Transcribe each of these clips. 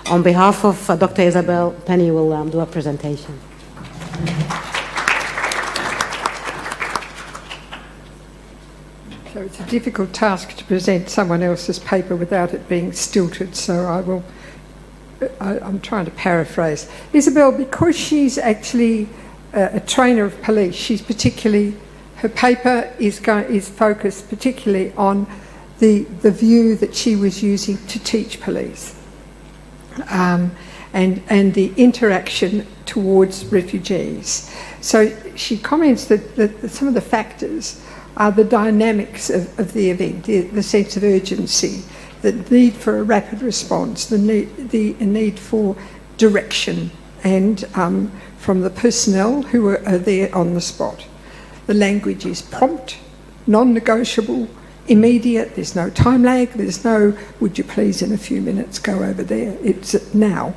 On behalf of Dr. Isabel, Penny will do a presentation. So it's a difficult task to present someone else's paper without it being stilted, so I'm trying to paraphrase. Isabel, because she's actually a trainer of police, her paper is focused particularly on the view that she was using to teach police, and the interaction towards refugees. So she comments that some of the factors are the dynamics of the event, the sense of urgency, the need for a rapid response, the need for direction, and from the personnel who are there on the spot. The language is prompt, non-negotiable, immediate, there's no time lag, there's no, would you please in a few minutes go over there. It's now.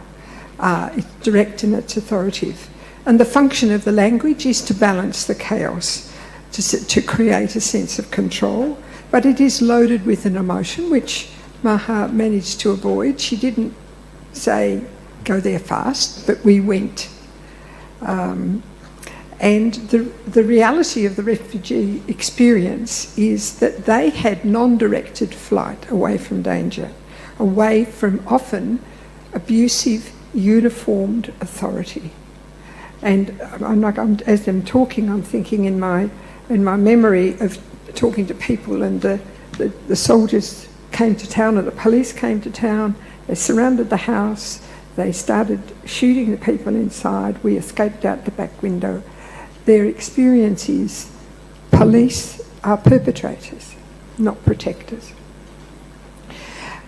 It's direct and it's authoritative. And the function of the language is to balance the chaos, to create a sense of control, but it is loaded with an emotion, which Maha managed to avoid. She didn't say, go there fast, but we went. And the reality of the refugee experience is that they had non-directed flight away from danger, away from often abusive, uniformed authority. And as I'm talking, I'm thinking in my memory of talking to people, and the soldiers came to town, or the police came to town, they surrounded the house, they started shooting the people inside, we escaped out the back window. Their experience is police are perpetrators, not protectors.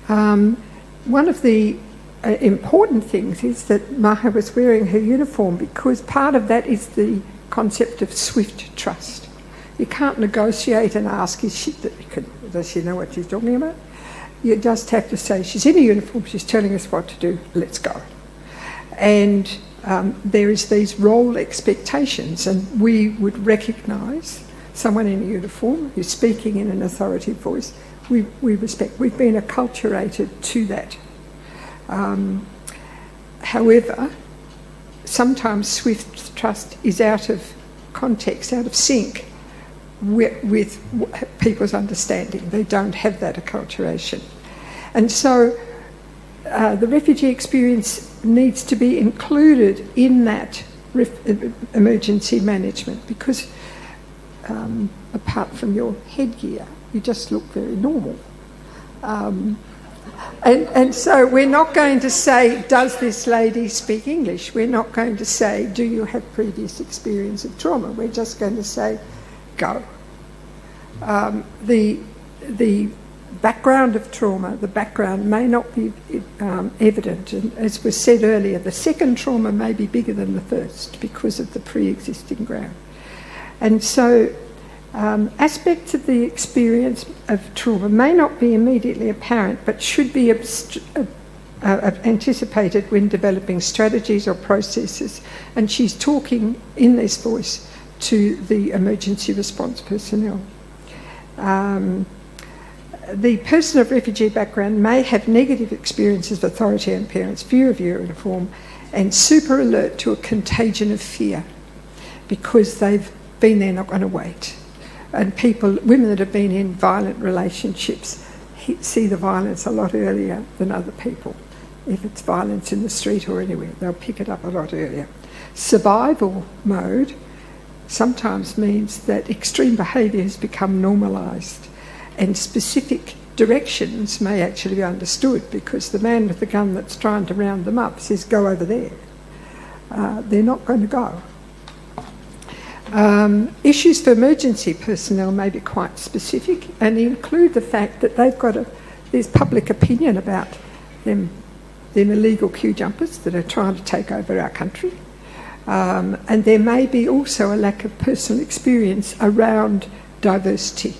One of the important things is that Maha was wearing her uniform, because part of that is the concept of swift trust. You can't negotiate and ask, does she know what she's talking about? You just have to say, she's in a uniform, she's telling us what to do, let's go. And there is these role expectations, and we would recognise someone in a uniform who's speaking in an authoritative voice. We respect. We've been acculturated to that. However, sometimes swift trust is out of context, out of sync with people's understanding. They don't have that acculturation. And so the refugee experience needs to be included in that emergency management, because apart from your headgear, you just look very normal. And so we're not going to say, does this lady speak English? We're not going to say, do you have previous experience of trauma? We're just going to say, go. The background of trauma, the background may not be evident, and as was said earlier, the second trauma may be bigger than the first because of the pre-existing ground. And so aspects of the experience of trauma may not be immediately apparent, but should be anticipated when developing strategies or processes. And she's talking in this voice to the emergency response personnel. The person of refugee background may have negative experiences of authority and parents, fear of uniform, and super alert to a contagion of fear, because they've been there, not going to wait. And women that have been in violent relationships see the violence a lot earlier than other people. If it's violence in the street or anywhere, they'll pick it up a lot earlier. Survival mode sometimes means that extreme behaviour has become normalised, and specific directions may actually be understood, because the man with the gun that's trying to round them up says, go over there. They're not going to go. Issues for emergency personnel may be quite specific and include the fact that there's public opinion about them illegal queue jumpers that are trying to take over our country. And there may be also a lack of personal experience around diversity.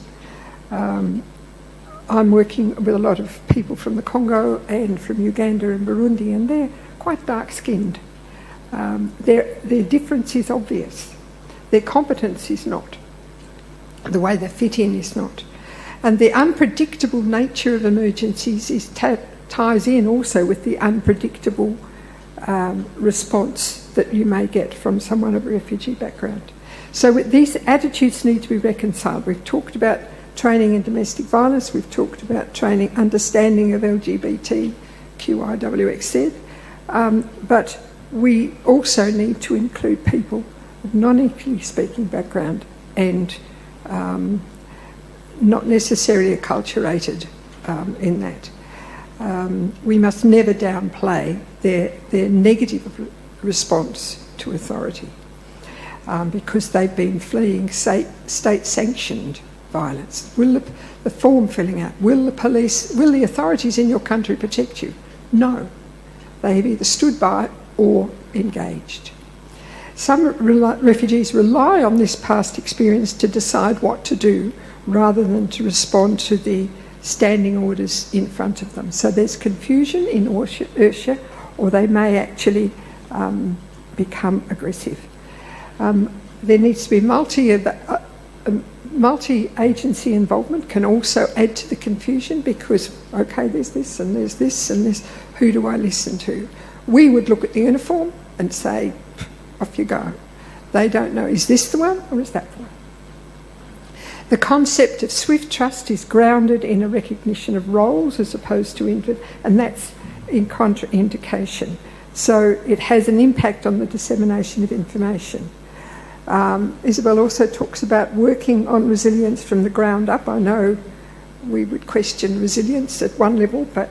I'm working with a lot of people from the Congo and from Uganda and Burundi, and they're quite dark-skinned. Their difference is obvious. Their competence is not. The way they fit in is not. And the unpredictable nature of emergencies is ties in also with the unpredictable response that you may get from someone of a refugee background. So these attitudes need to be reconciled. We've talked about training in domestic violence, we've talked about training, understanding of LGBTQIWXZ, but we also need to include people of non-English speaking background and not necessarily acculturated in that. We must never downplay their negative response to authority because they've been fleeing state-sanctioned violence. Will the form filling out, will the authorities in your country protect you? No. They have either stood by or engaged. Some refugees rely on this past experience to decide what to do rather than to respond to the standing orders in front of them. So there's confusion in inertia, or they may actually become aggressive. There needs to be multi-agency involvement can also add to the confusion because, okay, there's this and there's this and this, who do I listen to? We would look at the uniform and say, off you go. They don't know, is this the one or is that the one? The concept of swift trust is grounded in a recognition of roles as opposed to and that's in contraindication. So it has an impact on the dissemination of information. Isabel also talks about working on resilience from the ground up. I know we would question resilience at one level, but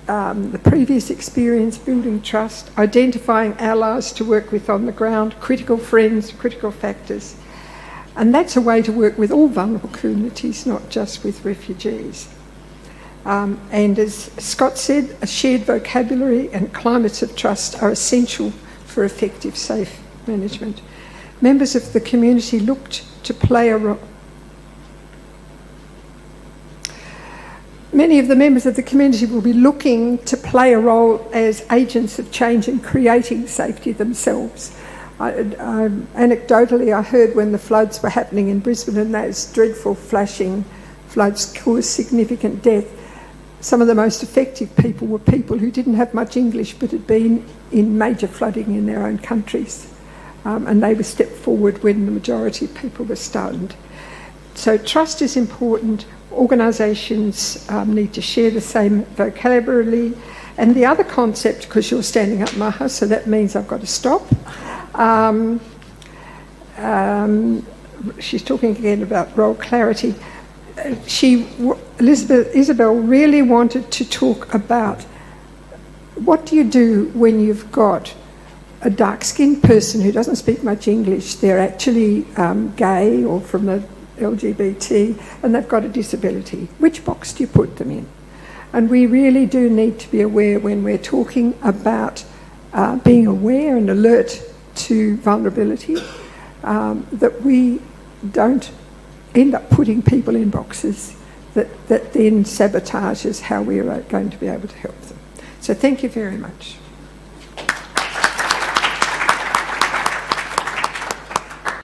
the previous experience, building trust, identifying allies to work with on the ground, critical friends, critical factors. And that's a way to work with all vulnerable communities, not just with refugees. And as Scott said, a shared vocabulary and climates of trust are essential for effective, safe management. Members of the community looked to play a role. Many of the members of the community will be looking to play a role as agents of change in creating safety themselves. Anecdotally, I heard when the floods were happening in Brisbane and those dreadful flashing floods caused significant death, some of the most effective people were people who didn't have much English but had been in major flooding in their own countries. And they were stepped forward when the majority of people were stunned. So trust is important. Organisations need to share the same vocabulary. And the other concept, because you're standing up, Maha, so that means I've got to stop. She's talking again about role clarity. Isabel really wanted to talk about what do you do when you've got a dark-skinned person who doesn't speak much English, they're actually gay or from the LGBT, and they've got a disability. Which box do you put them in? And we really do need to be aware when we're talking about being aware and alert to vulnerability, that we don't end up putting people in boxes that then sabotages how we are going to be able to help them. So thank you very much.